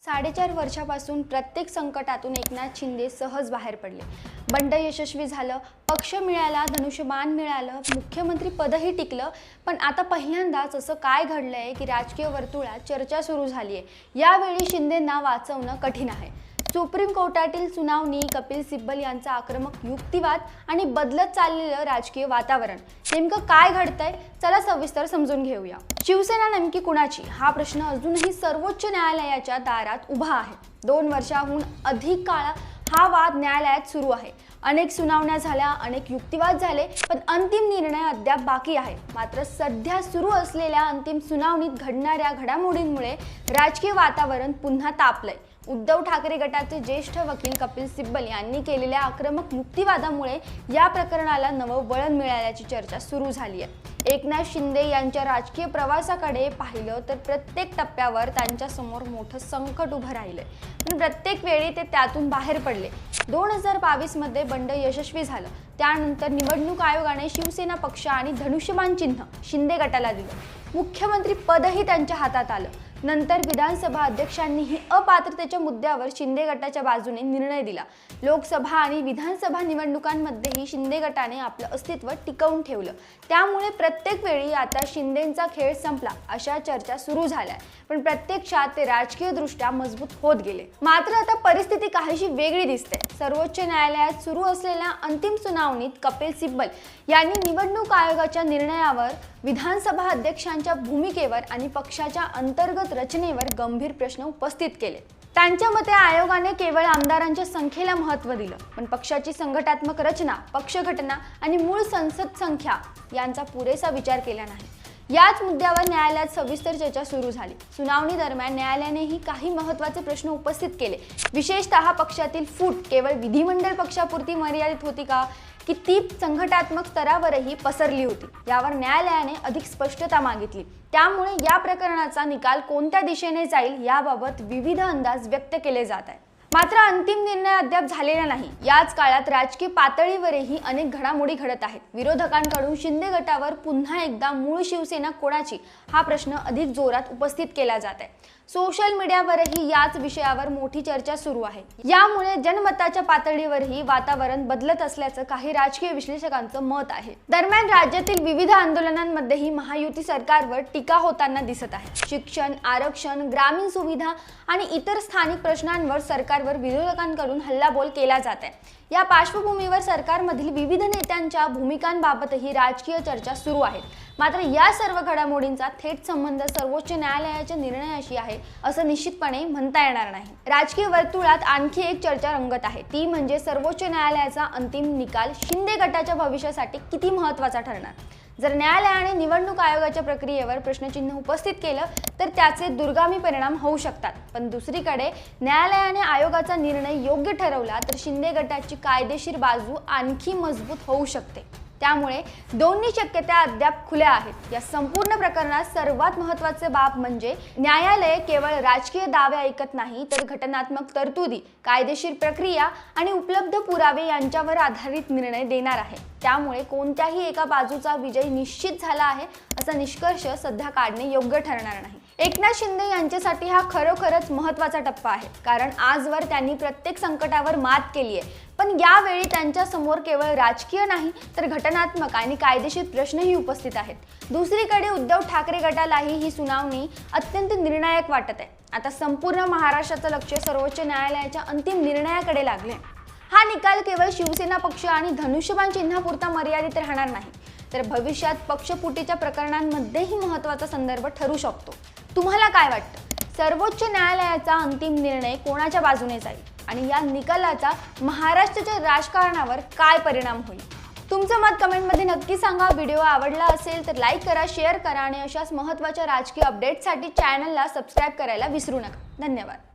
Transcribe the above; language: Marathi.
4.5 वर्षापासून प्रत्येक संकटातून एकनाथ शिंदे सहज बाहेर पडले। बंड यशस्वी झालं, पक्ष मिळाला, धनुष्यबाण मिळालं, मुख्यमंत्री पदही टिकलं। पण आता पहिल्यांदाच असं काय घडलंय की राजकीय वर्तुळात चर्चा सुरू झाली आहे। यावेळी शिंदेंना वाचवणं कठीण आहे। सुप्रीम कोर्टातील सुनावणी, कपिल सिब्बल यांचा आक्रमक युक्तिवाद आणि बदलत चाललेलं राजकीय वातावरण, नेमकं काय घडतंय चला सविस्तर समजून घेऊया। शिवसेना नेमकी कुणाची हा प्रश्न अजूनही सर्वोच्च न्यायालयाच्या दारात उभा आहे। 2 वर्षांहून अधिक काळ हा वाद न्यायालयात सुरू आहे। अनेक सुनावण्या झाल्या, अनेक युक्तिवाद झाले, पण अंतिम निर्णय अद्याप बाकी आहे। मात्र सध्या सुरू असलेल्या अंतिम सुनावणीत घडणाऱ्या घडामोडींमुळे राजकीय वातावरण पुन्हा तापलंय। उद्धव ठाकरे गटाचे ज्येष्ठ वकील कपिल सिब्बल यांनी केलेल्या आक्रमक युक्तिवादामुळे या प्रकरणाला नवं वळण मिळाल्याची चर्चा सुरू झाली आहे। एकनाथ शिंदे यांच्या राजकीय प्रवासाकडे पाहिलं तर प्रत्येक टप्प्यावर त्यांच्या समोर मोठं संकट उभं राहिलंय, पण प्रत्येक वेळी ते त्यातून बाहेर पडले। 2022 मध्ये बंड यशस्वी झालं, त्यानंतर निवडणूक आयोगाने शिवसेना पक्ष आणि धनुष्यबाण चिन्ह शिंदे गटाला दिलं। मुख्यमंत्री पदही त्यांच्या हातात आलं। नंतर विधानसभा अध्यक्षांनीही अपात्रतेच्या मुद्द्यावर शिंदे गटाच्या बाजूने निर्णय दिला। लोकसभा आणि विधानसभा निवडणुकांमध्येही शिंदे गटाने आपलं अस्तित्व टिकवून ठेवलं। त्यामुळे प्रत्येक वेळी आता शिंदेंचा खेळ संपला अशा चर्चा सुरू झाल्या, पण प्रत्यक्षात ते राजकीयदृष्ट्या मजबूत होत गेले। मात्र आता परिस्थिती काहीशी वेगळी दिसते। सर्वोच्च न्यायालयात सुरू असलेल्या अंतिम सुनावणीत कपिल सिब्बल यांनी निवडणूक आयोगाच्या निर्णयावर, विधानसभा अध्यक्षांच्या भूमिकेवर आणि पक्षाच्या अंतर्गत रचनेवर गंभीर प्रश्न उपस्थित केले। त्यांच्या मते आयोगाने केवळ आमदारांच्या संख्येला महत्त्व दिलं, पण पक्षाची संघटनात्मक रचना, पक्ष घटना आणि मूळ संसद संख्या यांचा पुरेसा विचार केला नाही। याच मुद्द्यावर न्यायालयात सविस्तर चर्चा सुरू झाली। सुनावणी दरम्यान न्यायालयानेही काही महत्त्वाचे प्रश्न उपस्थित केले। विशेषतः पक्षातील फूट केवळ विधिमंडळ पक्षापुरती मर्यादित होती का, की ती संघटनात्मक स्तरावरही पसरली होती, यावर न्यायालयाने अधिक स्पष्टता मागितली। त्यामुळे या प्रकरणाचा निकाल कोणत्या दिशेने जाईल याबाबत विविध अंदाज व्यक्त केले जात आहेत। मात्र अंतिम निर्णय अद्याप झालेला नाही। याच काळात राजकीय पातळीवरही अनेक घडामोडी घडत आहेत। विरोधकांकडून शिंदे गटावर पुन्हा एकदा मूळ शिवसेना कोणाची हा प्रश्न अधिक जोरात उपस्थित केला जात आहे। सोशल मीडियावरही याच विषयावर मोठी चर्चा सुरू आहे। यामुळे जनमताच्या पातळीवरही वातावरण बदलत असल्याचं काही राजकीय विश्लेषकांचं मत आहे। दरम्यान राज्यातील विविध आंदोलनांमध्येही महायुती सरकारवर टीका होताना दिसत आहे। शिक्षण, आरक्षण, ग्रामीण सुविधा आणि इतर स्थानिक प्रश्नांवर सरकारवर विरोधकांकडून हल्लाबोल केला जात आहे। या पार्श्वभूमीवर सरकारमधील विविध नेत्यांच्या भूमिकांबाबतही राजकीय चर्चा सुरू आहेत। मात्र या सर्व घडामोडींचा थेट संबंध सर्वोच्च न्यायालयाच्या निर्णयाशी आहे असं निश्चितपणे म्हणता येणार नाही। राजकीय वर्तुळात आणखी एक चर्चा रंगत आहे, ती म्हणजे सर्वोच्च न्यायालयाचा अंतिम निकाल शिंदे गटाच्या भविष्यासाठी किती महत्त्वाचा ठरणार। जर न्यायालयाने निवडणूक आयोगाच्या प्रक्रियेवर प्रश्नचिन्ह उपस्थित केलं तर त्याचे दूरगामी परिणाम होऊ शकतात। पण दुसरीकडे न्यायालयाने आयोगाचा निर्णय योग्य ठरवला तर शिंदे गटाची कायदेशीर बाजू आणखी मजबूत होऊ शकते। त्यामुळे दोन्ही शक्यता अद्याप खुल्या आहेत। या संपूर्ण प्रकरणात सर्वात महत्त्वाचे बाब म्हणजे न्यायालय केवळ राजकीय दावे ऐकत नाही, तर घटनात्मक तरतुदी, कायदेशीर प्रक्रिया आणि उपलब्ध पुरावे यांच्यावर आधारित निर्णय देणार आहे। त्यामुळे कोणत्याही एका बाजूचा विजय निश्चित झाला आहे असा निष्कर्ष सध्या काढणे योग्य ठरणार नाही। एकनाथ शिंदे यांच्यासाठी हा खरोखरच महत्त्वाचा टप्पा आहे, कारण आजवर त्यांनी प्रत्येक संकटावर मात केली आहे। पण यावेळी त्यांच्या समोर केवळ राजकीय नाही तर घटनात्मक आणि कायदेशीर प्रश्नही उपस्थित आहेत। दुसरीकडे उद्धव ठाकरे गटालाही ही सुनावणी अत्यंत निर्णायक वाटत आहे। आता संपूर्ण महाराष्ट्राचं लक्ष सर्वोच्च न्यायालयाच्या अंतिम निर्णयाकडे लागले। हा निकाल केवळ शिवसेना पक्ष आणि धनुष्यबाण चिन्हापुरता मर्यादित राहणार नाही, तर भविष्यात पक्षफुटीच्या प्रकरणांमध्येही महत्त्वाचा संदर्भ ठरू शकतो। तुम्हाला काय वाटतं? सर्वोच्च न्यायालयाचा अंतिम निर्णय कोणाच्या बाजूने जाईल आणि या निकालाचा महाराष्ट्राच्या राजकारणावर काय परिणाम होईल? तुमचं मत कमेंटमध्ये नक्की सांगा। व्हिडिओ आवडला असेल तर लाईक करा, शेअर करा आणि अशाच महत्त्वाच्या राजकीय अपडेट्ससाठी चॅनलला सबस्क्राईब करायला विसरू नका। धन्यवाद।